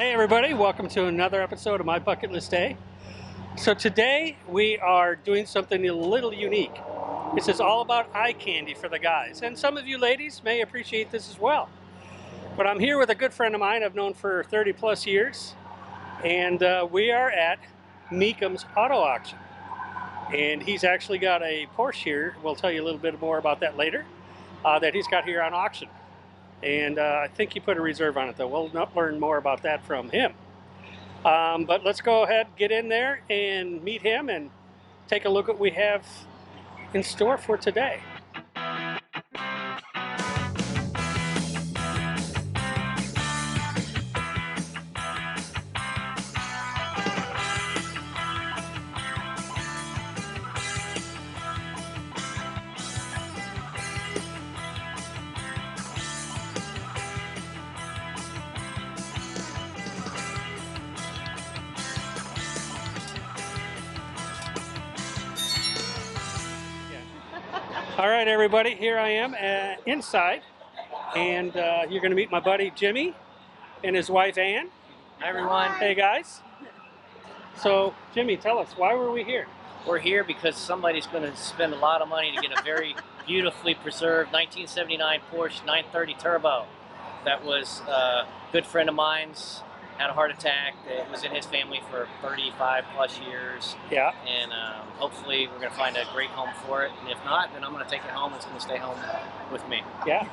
Hey everybody, welcome to another episode of My Bucket List Day. So today we are doing something a little unique. This is all about eye candy for the guys, and some of you ladies may appreciate this as well. But I'm here with a good friend of mine I've known for 30 plus years, and we are at Mecum's Auto Auction. And he's actually got a Porsche here, we'll tell you a little bit more about that later, that he's got here on auction. And I think he put a reserve on it though. We'll learn more about that from him. But let's go ahead, get in there and meet him and take a look at what we have in store for today. All right, everybody, here I am inside, and you're going to meet my buddy Jimmy and his wife Ann. Hi, everyone. Hey, guys. So, Jimmy, tell us, why were we here? We're here because somebody's going to spend a lot of money to get a very beautifully preserved 1979 Porsche 930 Turbo. That was a good friend of mine's, had a heart attack. It was in his family for 35 plus years. Yeah. And hopefully we're going to find a great home for it. And if not, then I'm going to take it home. It's going to stay home with me. Yeah.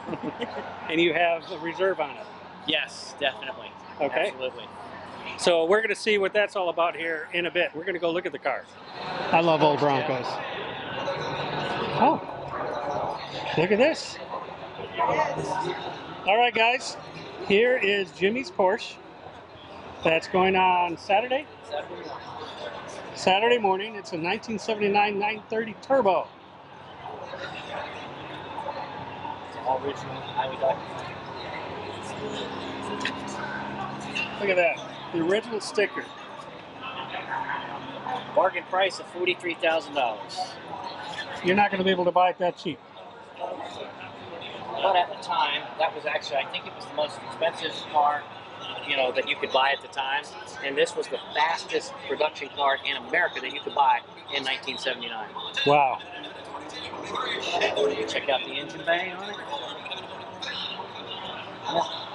And you have a reserve on it? Yes, definitely. Okay. Absolutely. So we're going to see what that's all about here in a bit. We're going to go look at the cars. I love old Broncos. Oh, look at this. All right, guys. Here is Jimmy's Porsche. That's going on Saturday? Saturday morning. It's a 1979 930 Turbo. It's all original. Highly documented. Look at that. The original sticker. Bargain price of $43,000. You're not going to be able to buy it that cheap. But at the time, that was actually, I think it was the most expensive car, that you could buy at the time. And this was the fastest production car in America that you could buy in 1979. Wow. Check out the engine bay on it.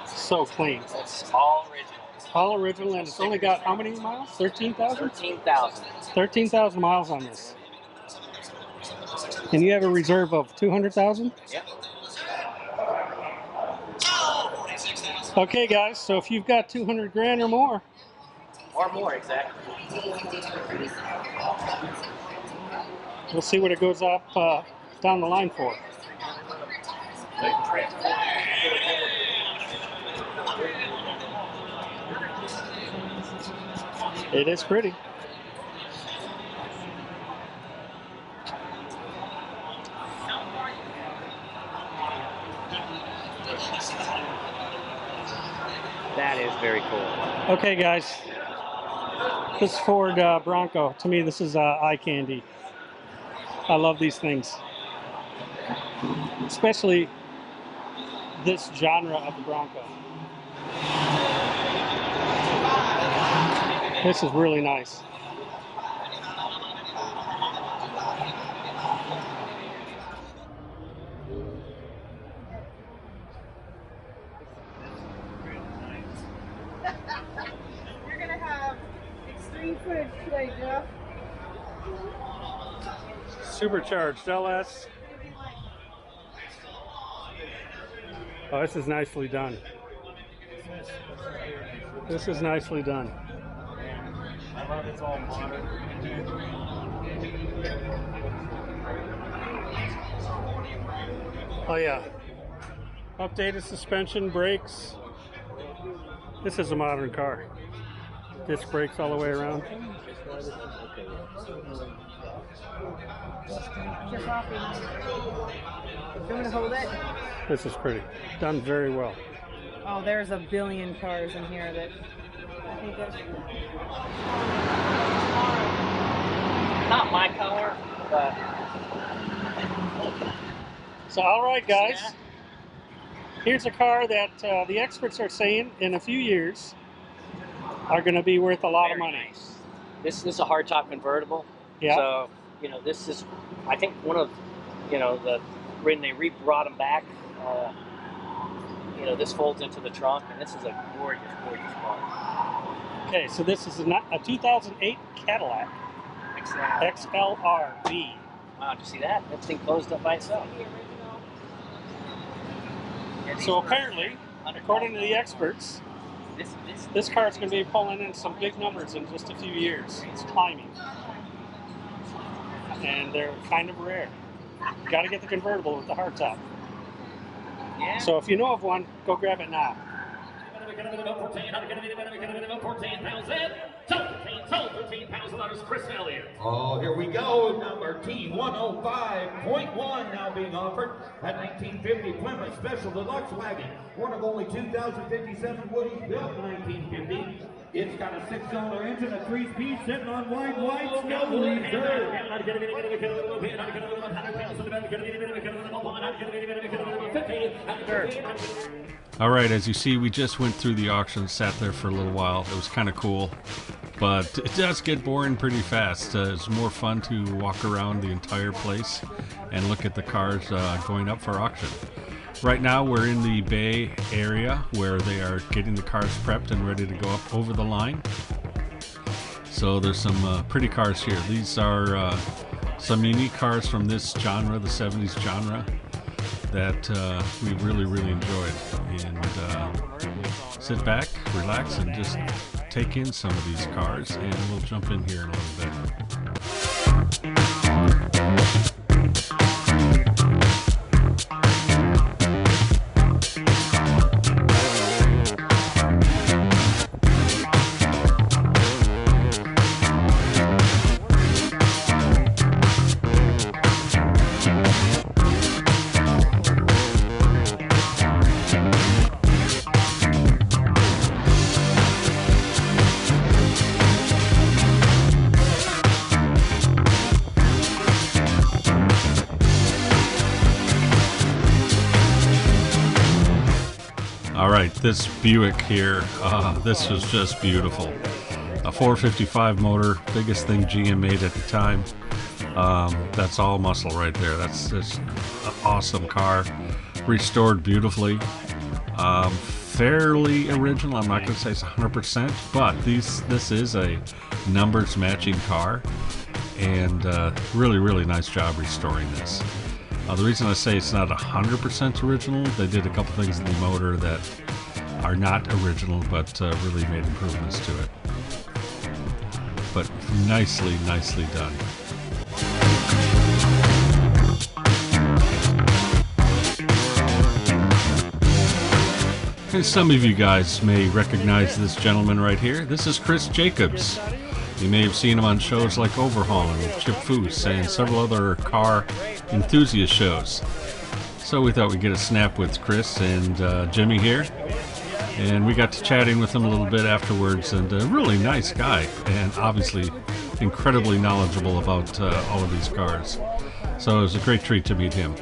So clean. It's all original. All original, and it's only got how many miles? 13,000? 13,000. 13,000 miles on this. And you have a reserve of 200,000? Yep. Okay, guys, so if you've got 200 grand or more. Or more, exactly. We'll see what it goes up down the line for. It is pretty. That is very cool. Okay, guys. This Ford Bronco, to me, this is eye candy. I love these things. Especially this genre of the Bronco. This is really nice. You're gonna have extreme footage today, Jeff. Supercharged LS. Oh, this is nicely done. This is nicely done. I love it's all modern. Oh yeah. Updated suspension, brakes. This is a modern car. Disc brakes all the way around. Just off it. You want to hold it? This is pretty. Done very well. Oh, there's a billion cars in here that I think that's Not my color, but... So, all right, guys. Here's a car that the experts are saying in a few years are going to be worth a lot of Very money. nice. This is a hardtop convertible. Yeah. So, you know, this is, I think, one of, you know, when they brought them back, you know, this folds into the trunk, and this is a gorgeous, gorgeous car. Okay, so this is a 2008 Cadillac XLR-V. Wow, did you see that? That thing closed up by itself. Yeah, So apparently, according to the experts, this car is going to be pulling in some big numbers in just a few years. It's climbing. And they're kind of rare. You got to get the convertible with the hardtop. Yeah. So if you know of one, go grab it now. Oh, here we go. Number T105.1 now being offered. That 1950 Plymouth Special Deluxe wagon. One of only 2,057 Woodies built in 1950. It's got a 6-cylinder engine, a 3-speed, sitting on wide, no reserve. All right, as you see, we just went through the auction, sat there for a little while. It was kind of cool, but it does get boring pretty fast. It's more fun to walk around the entire place and look at the cars going up for auction. Right now, we're in the Bay area where they are getting the cars prepped and ready to go up over the line. So there's some pretty cars here. These are some unique cars from this genre, the 70s genre, that we really, really enjoyed. And sit back, relax, and just take in some of these cars, and we'll jump in here in a little bit. All right, this Buick here, this was just beautiful. A 455 motor, biggest thing GM made at the time. That's all muscle right there. That's just an awesome car, restored beautifully. Fairly original. I'm not going to say it's 100%, but this is a numbers matching car, and really, really nice job restoring this. The reason I say it's not 100% original, they did a couple things in the motor that are not original, but really made improvements to it. But nicely, nicely done. And some of you guys may recognize this gentleman right here. This is Chris Jacobs. You may have seen him on shows like Overhauling with Chip Foose and several other car enthusiast shows. So we thought we'd get a snap with Chris and Jimmy here. And we got to chatting with him a little bit afterwards, and a really nice guy, and obviously incredibly knowledgeable about all of these cars. So it was a great treat to meet him.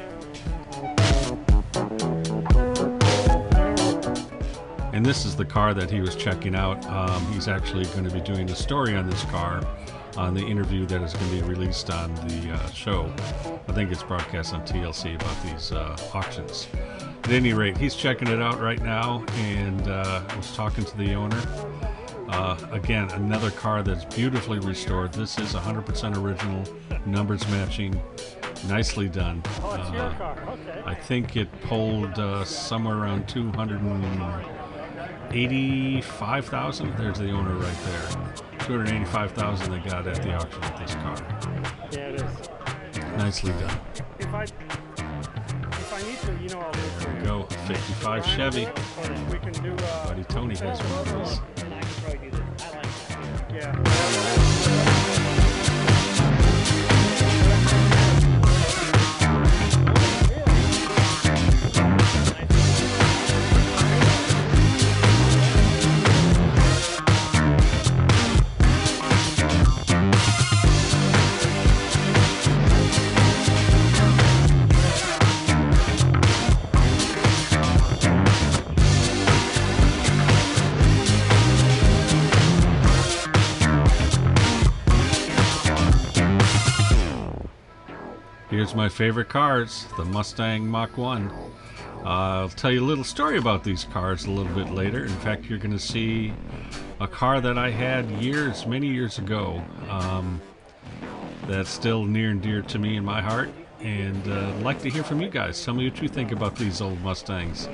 And this is the car that he was checking out. He's actually going to be doing a story on this car on the interview that is going to be released on the show. I think it's broadcast on TLC about these auctions. At any rate, he's checking it out right now, and was talking to the owner. Again, another car that's beautifully restored. This is 100% original, numbers matching, nicely done. Oh, it's your car. Okay. I think it pulled somewhere around 285,000. There's the owner right there. 285,000 they got at the auction with this car. Yeah, it is. Nicely done. If I need to, you know, I'll do it. There we go. 55 Chevy. Or we can do. Buddy Tony has one of those. And I can probably do this. I like that. Yeah. here's my favorite cars, the Mustang Mach 1. I'll tell you a little story about these cars a little bit later. In fact, you're going to see a car that I had many years ago, that's still near and dear to me in my heart. And I'd like to hear from you guys. Tell me what you think about these old Mustangs.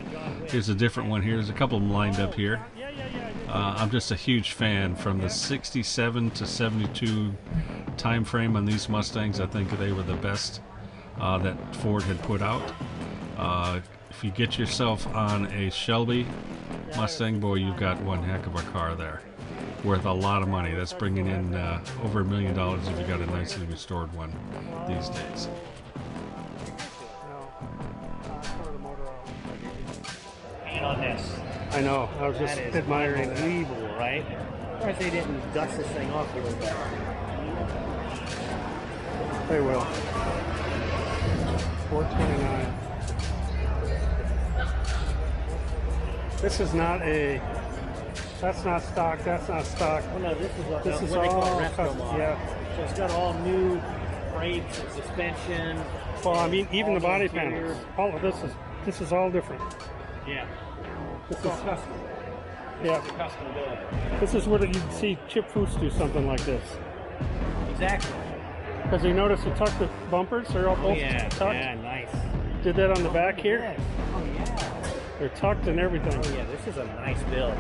Here's a different one here. There's a couple of them lined up here. I'm just a huge fan from the 67 to 72 time frame on these Mustangs. I think they were the best that Ford had put out. If you get yourself on a Shelby Mustang, boy, you've got one heck of a car there. Worth a lot of money. That's bringing in over $1 million if you got a nicely restored one these days. Hanging on this. I know. I was just That is admiring that. unbelievable, right? Of course, they didn't dust this thing off a little bit. They will. 429. This is not a. That's not stock. That's not stock. Oh no, this is what This is they call all resto custom. model. Yeah. So it's got all new brakes and suspension. Well, I mean, even all the body interior. panels. All of this is all different. Yeah. This It's all is custom. yeah. It's a custom build. This is where you'd see Chip Foose do something like this. Exactly. Because you notice he tucked the bumpers. They're all Oh both yeah. tucked. Yeah, nice. Did that on the back here. Yes. Oh yeah. They're tucked and everything. Oh yeah. This is a nice build.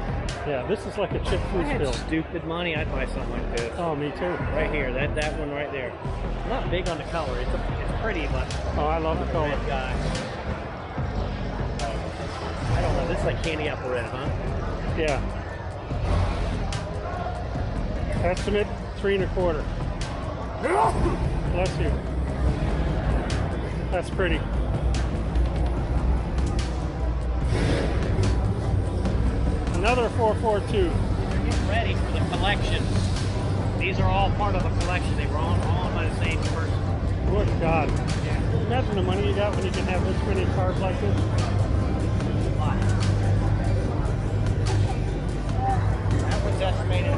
Yeah, this is like a Chip If I Foose had build. stupid money, I'd buy something like this. Oh, me too. Right here, that one right there. I'm not big on the color. It's pretty, but Oh, I love the I'm a color. red guy. I don't know. This is like candy apple red, huh? Yeah. Estimate 3 1/4. Bless you. That's pretty. Another 442. They're getting ready for the collection. These are all part of the collection. They were all owned by the same person. Good God. Yeah. Imagine the money you got when you can have this many cars like this. That was estimated.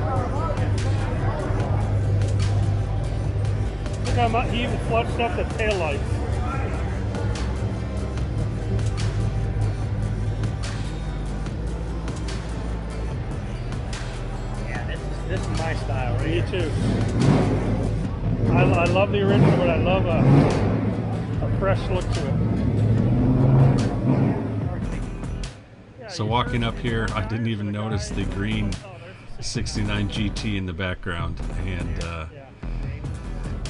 Look how much he even flushed up the taillights. Yeah, this is my style right Me here. too. I love the original, but I love a fresh look to it. So walking up here, I didn't even notice the green 69 GT in the background, and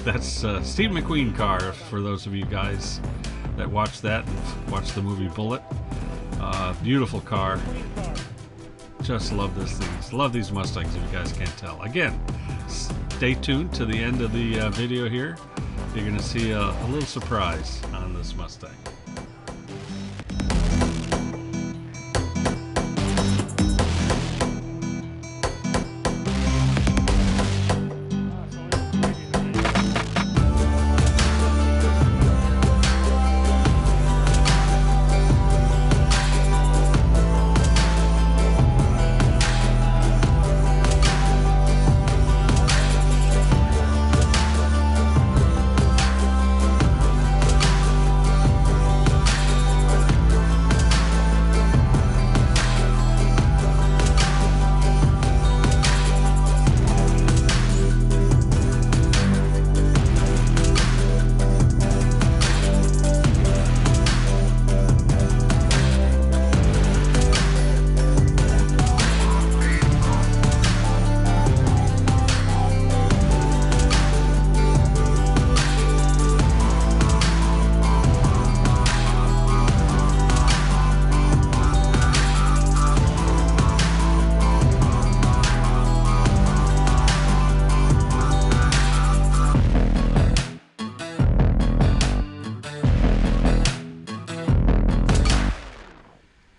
that's Steve McQueen car. For those of you guys that watch that and watch the movie Bullet, beautiful car. Just love this thing. Love these Mustangs, if you guys can't tell. Again, stay tuned to the end of the video here. You're going to see a little surprise on this Mustang.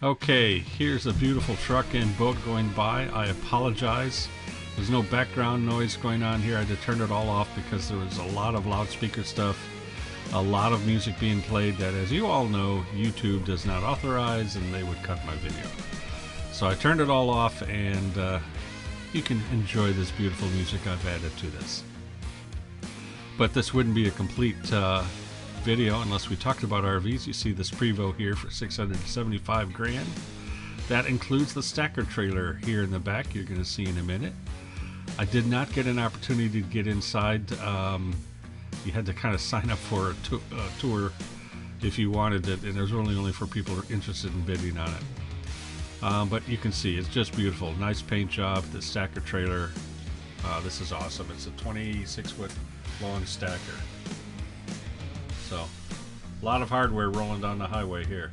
Okay, here's a beautiful truck and boat going by. I apologize. There's no background noise going on here. I had to turn it all off because there was a lot of loudspeaker stuff, a lot of music being played that, as you all know, YouTube does not authorize, and they would cut my video. So I turned it all off, and you can enjoy this beautiful music I've added to this. But this wouldn't be a complete video unless we talked about RVs. You see this Prevost here for 675 grand. That includes the stacker trailer here in the back you're going to see in a minute. I did not get an opportunity to get inside. You had to kind of sign up for a tour if you wanted it, and it was only for people who are interested in bidding on it. But you can see it's just beautiful. Nice paint job. The stacker trailer. This is awesome. It's a 26-foot long stacker. So, a lot of hardware rolling down the highway here.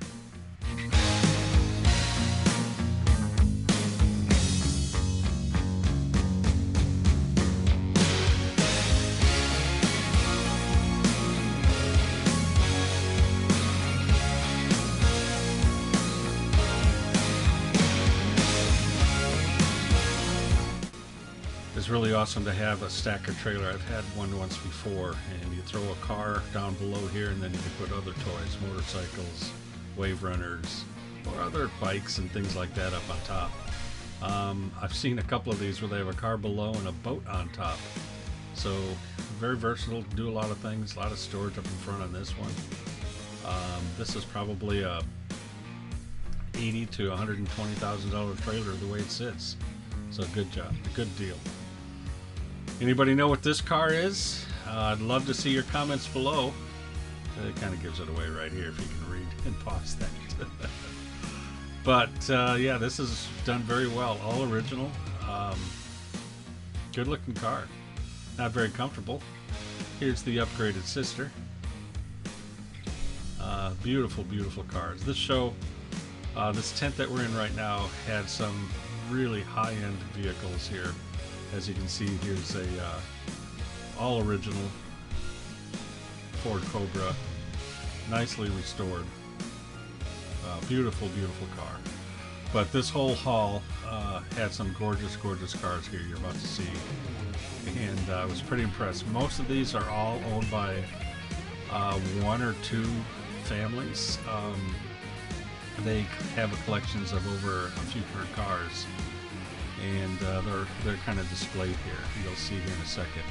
It's really awesome to have a stacker trailer. I've had one once before, and you throw a car down below here, and then you can put other toys, motorcycles, wave runners, or other bikes and things like that up on top. I've seen a couple of these where they have a car below and a boat on top. So very versatile, do a lot of things, a lot of storage up in front on this one. This is probably a $80,000 to $120,000 trailer the way it sits. So good job, good deal. Anybody know what this car is? I'd love to see your comments below. It kind of gives it away right here if you can read and pause that. But yeah, this is done very well. All original. Good looking car. Not very comfortable. Here's the upgraded sister. Beautiful, beautiful cars. This show, this tent that we're in right now, had some really high-end vehicles here. As you can see, here's a all original Ford Cobra, nicely restored. Beautiful, beautiful car. But this whole haul had some gorgeous, gorgeous cars here you're about to see, and I was pretty impressed. Most of these are all owned by one or two families. They have collections of over a few hundred cars, and they're kind of displayed here. You'll see here in a second.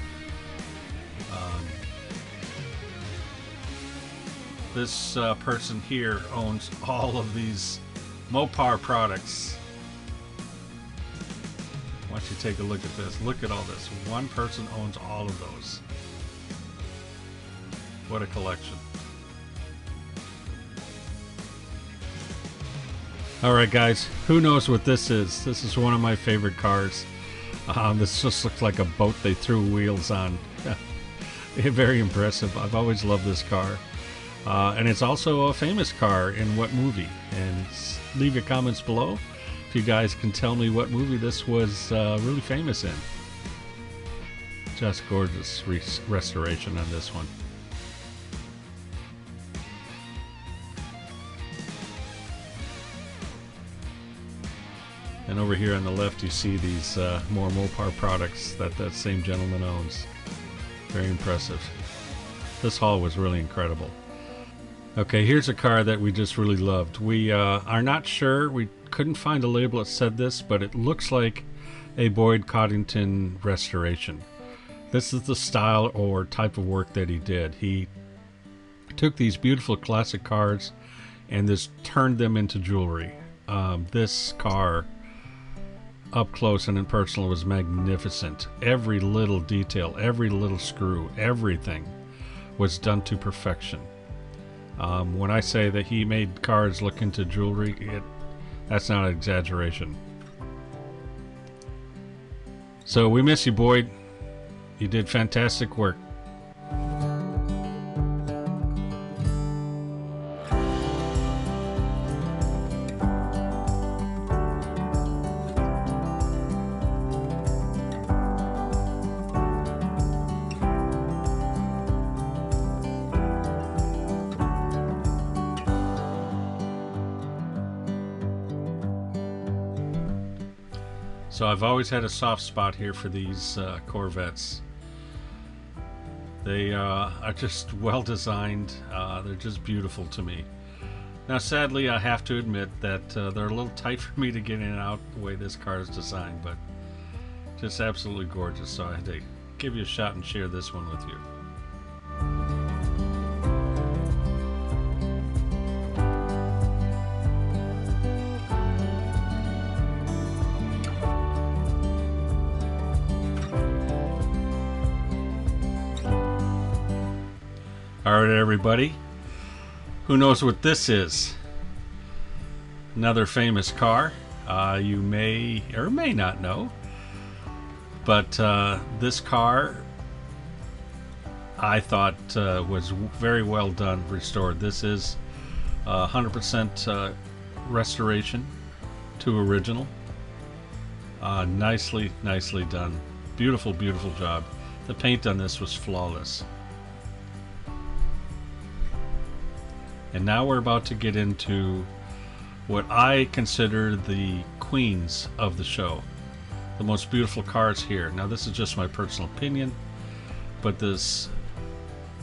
This person here owns all of these Mopar products. Why don't you take a look at this? Look at all this. One person owns all of those. What a collection. Alright guys, who knows what this is? This is one of my favorite cars. This just looks like a boat they threw wheels on. Very impressive. I've always loved this car. And it's also a famous car in what movie? And leave your comments below if you guys can tell me what movie this was really famous in. Just gorgeous restoration on this one. And over here on the left you see these more Mopar products that that same gentleman owns. Very impressive. This haul was really incredible. Okay, here's a car that we just really loved. We are not sure, we couldn't find a label that said this, but it looks like a Boyd Coddington restoration. This is the style or type of work that he did. He took these beautiful classic cars and just turned them into jewelry. This car, up close and in personal, was magnificent. Every little detail, every little screw, everything was done to perfection. When I say that he made cars look into jewelry, that's not an exaggeration. So we miss you, Boyd. You did fantastic work. So I've always had a soft spot here for these Corvettes. They are just well designed. They're just beautiful to me. Now sadly I have to admit that they're a little tight for me to get in and out the way this car is designed, but just absolutely gorgeous. So I had to give you a shot and share this one with you. All right, everybody. Who knows what this is? Another famous car. You may or may not know. But this car, I thought, was very well done, restored. This is 100% restoration to original. Nicely done. Beautiful job. The paint on this was flawless. And now we're about to get into what I consider the queens of the show. The most beautiful cars here. Now this is just my personal opinion, but these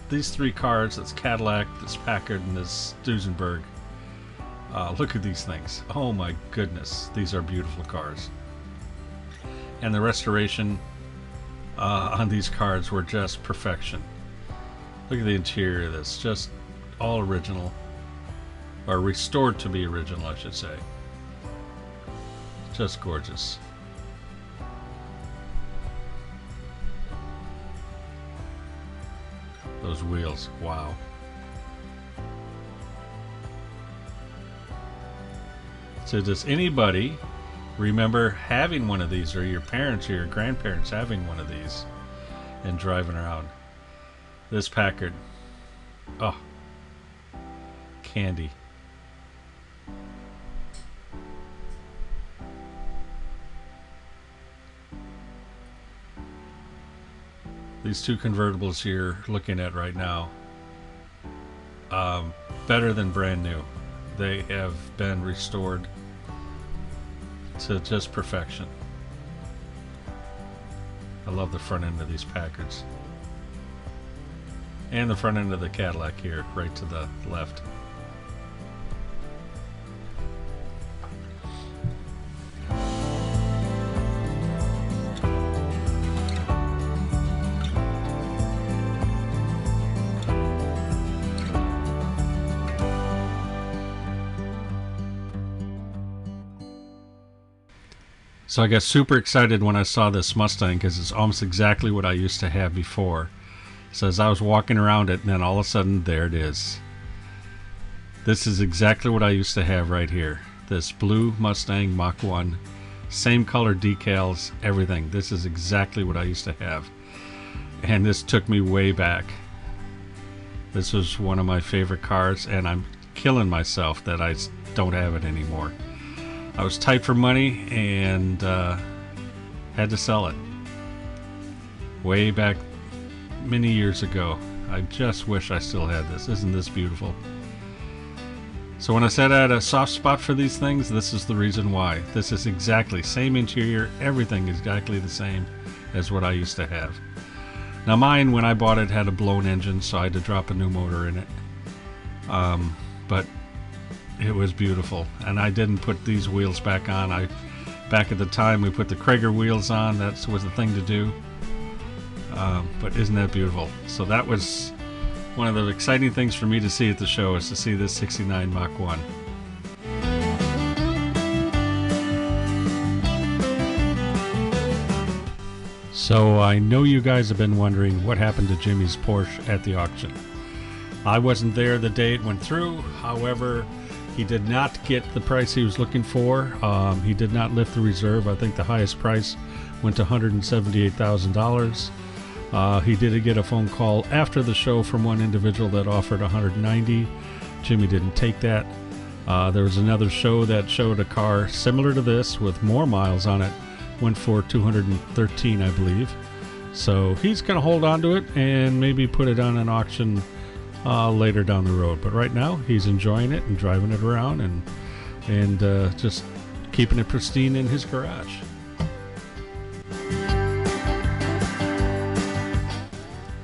three cars, this Cadillac, this Packard, and this Duesenberg, look at these things. Oh my goodness, these are beautiful cars. And the restoration on these cars were just perfection. Look at the interior of this, just all original, or restored to be original, I should say. Just gorgeous. Those wheels, wow. So does anybody remember having one of these, or your parents or your grandparents having one of these and driving around? This Packard, oh, candy. These two convertibles here, looking at right now, better than brand new. They have been restored to just perfection. I love the front end of these Packards. And the front end of the Cadillac here, right to the left. So I got super excited when I saw this Mustang because it's almost exactly what I used to have before. So as I was walking around it, and then all of a sudden, there it is. This is exactly what I used to have right here. This blue Mustang Mach 1. Same color decals, everything. This is exactly what I used to have. And this took me way back. This was one of my favorite cars, and I'm killing myself that I don't have it anymore. I was tight for money and had to sell it. Way back many years ago. I just wish I still had this. Isn't this beautiful? So when I said I had a soft spot for these things, this is the reason why. This is exactly same interior, everything is exactly the same as what I used to have. Now mine, when I bought it, had a blown engine, so I had to drop a new motor in it. But it was beautiful, and I didn't put these wheels back on. Back at the time, we put the Krager wheels on. That was the thing to do. But isn't that beautiful? So that was one of the exciting things for me to see at the show, is to see this 69 Mach 1. So I know you guys have been wondering what happened to Jimmy's Porsche at the auction. I wasn't there the day it went through. However, he did not get the price he was looking for. He did not lift the reserve. I think the highest price went to $178,000. He did get a phone call after the show from one individual that offered $190,000. Jimmy didn't take that. There was another show that showed a car similar to this with more miles on it. Went for $213,000, I believe. So he's going to hold on to it and maybe put it on an auction later down the road. But right now he's enjoying it and driving it around and just keeping it pristine in his garage.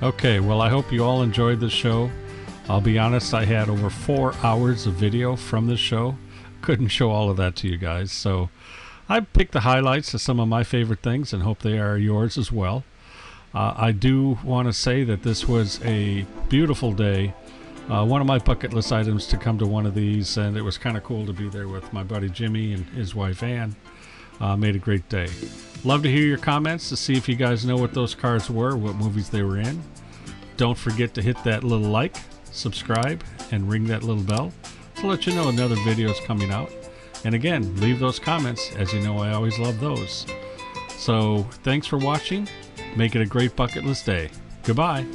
Okay, well, I hope you all enjoyed the show. I'll be honest, I had over 4 hours of video from this show. Couldn't show all of that to you guys, so I picked the highlights of some of my favorite things and hope they are yours as well. I do want to say that this was a beautiful day. One of my bucket list items to come to one of these, and it was kind of cool to be there with my buddy Jimmy and his wife Ann. Made a great day. Love to hear your comments to see if you guys know what those cars were, what movies they were in. don't forget to hit that little like, subscribe, and ring that little bell to let you know another video is coming out. And again, leave those comments, as you know I always love those. So thanks for watching. Make it a great bucket list day. Goodbye.